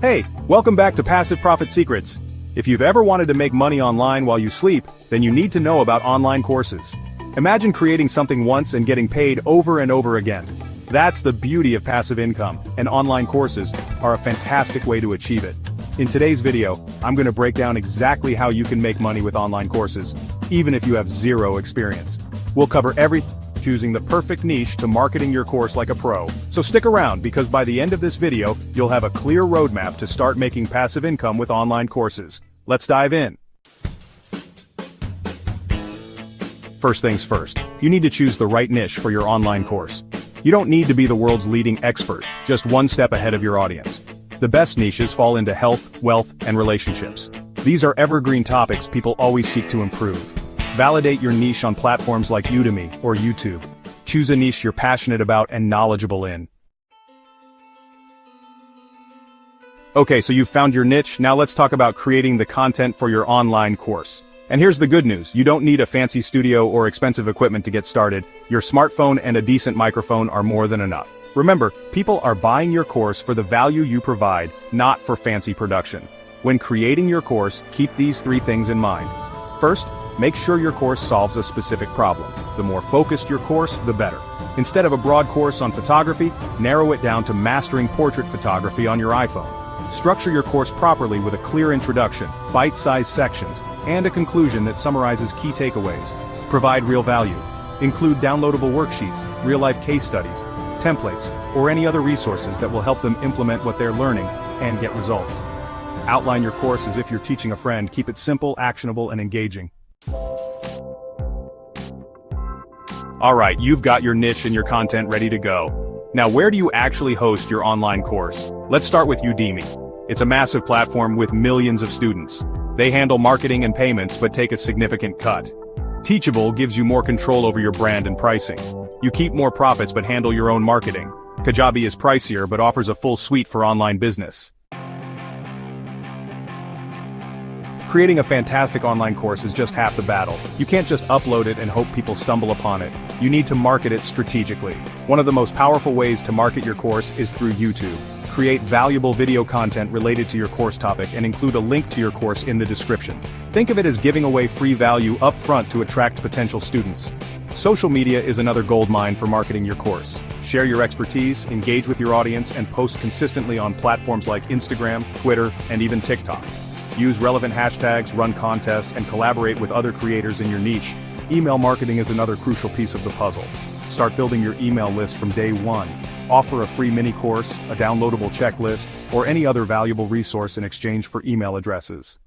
Hey, welcome back to Passive Profit Secrets. If you've ever wanted to make money online while you sleep, then you need to know about online courses. Imagine creating something once and getting paid over and over again. That's the beauty of passive income, and online courses are a fantastic way to achieve it. In today's video, I'm going to break down exactly how you can make money with online courses, even if you have zero experience. We'll cover everything, choosing the perfect niche to marketing your course like a pro. So stick around, because by the end of this video, you'll have a clear roadmap to start making passive income with online courses. Let's dive in. First things first, you need to choose the right niche for your online course. You don't need to be the world's leading expert, just one step ahead of your audience. The best niches fall into health, wealth, and relationships. These are evergreen topics people always seek to improve. Validate your niche on platforms like Udemy or YouTube. Choose a niche you're passionate about and knowledgeable in. Okay, so you've found your niche, now let's talk about creating the content for your online course. And here's the good news, you don't need a fancy studio or expensive equipment to get started. Your smartphone and a decent microphone are more than enough. Remember, people are buying your course for the value you provide, not for fancy production. When creating your course, keep these three things in mind. First, make sure your course solves a specific problem. The more focused your course, the better. Instead of a broad course on photography, narrow it down to mastering portrait photography on your iPhone. Structure your course properly with a clear introduction, bite-sized sections, and a conclusion that summarizes key takeaways. Provide real value. Include downloadable worksheets, real-life case studies, templates, or any other resources that will help them implement what they're learning and get results. Outline your course as if you're teaching a friend. Keep it simple, actionable, and engaging. Alright, you've got your niche and your content ready to go. Now, where do you actually host your online course? Let's start with Udemy. It's a massive platform with millions of students. They handle marketing and payments but take a significant cut. Teachable gives you more control over your brand and pricing. You keep more profits but handle your own marketing. Kajabi is pricier but offers a full suite for online business. Creating a fantastic online course is just half the battle. You can't just upload it and hope people stumble upon it. You need to market it strategically. One of the most powerful ways to market your course is through YouTube. Create valuable video content related to your course topic and include a link to your course in the description. Think of it as giving away free value up front to attract potential students. Social media is another goldmine for marketing your course. Share your expertise, engage with your audience, and post consistently on platforms like Instagram, Twitter, and even TikTok. Use relevant hashtags, run contests, and collaborate with other creators in your niche. Email marketing is another crucial piece of the puzzle. Start building your email list from day one. Offer a free mini course, a downloadable checklist, or any other valuable resource in exchange for email addresses.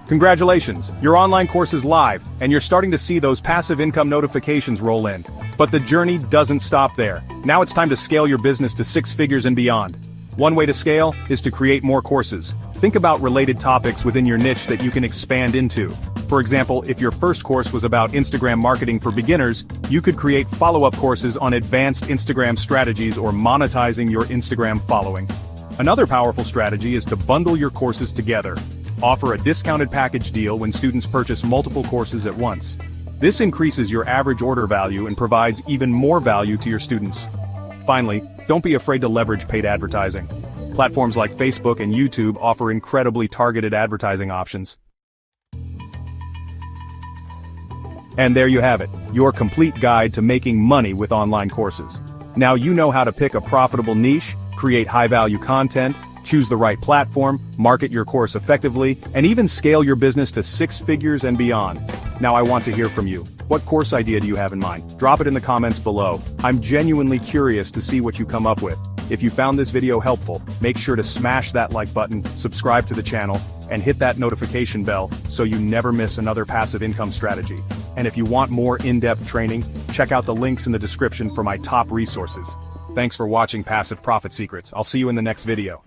Congratulations, your online course is live, and you're starting to see those passive income notifications roll in. But the journey doesn't stop there. Now it's time to scale your business to 6 figures and beyond. One way to scale is to create more courses. Think about related topics within your niche that you can expand into. For example, if your first course was about Instagram marketing for beginners, you could create follow-up courses on advanced Instagram strategies or monetizing your Instagram following. Another powerful strategy is to bundle your courses together. Offer a discounted package deal when students purchase multiple courses at once. This increases your average order value and provides even more value to your students. Finally, don't be afraid to leverage paid advertising. Platforms like Facebook and YouTube offer incredibly targeted advertising options. And there you have it, your complete guide to making money with online courses. Now you know how to pick a profitable niche, create high-value content, choose the right platform, market your course effectively, and even scale your business to 6 figures and beyond. Now I want to hear from you. What course idea do you have in mind? Drop it in the comments below. I'm genuinely curious to see what you come up with. If you found this video helpful, make sure to smash that like button, subscribe to the channel, and hit that notification bell so you never miss another passive income strategy. And if you want more in-depth training, check out the links in the description for my top resources. Thanks for watching Passive Profit Secrets. I'll see you in the next video.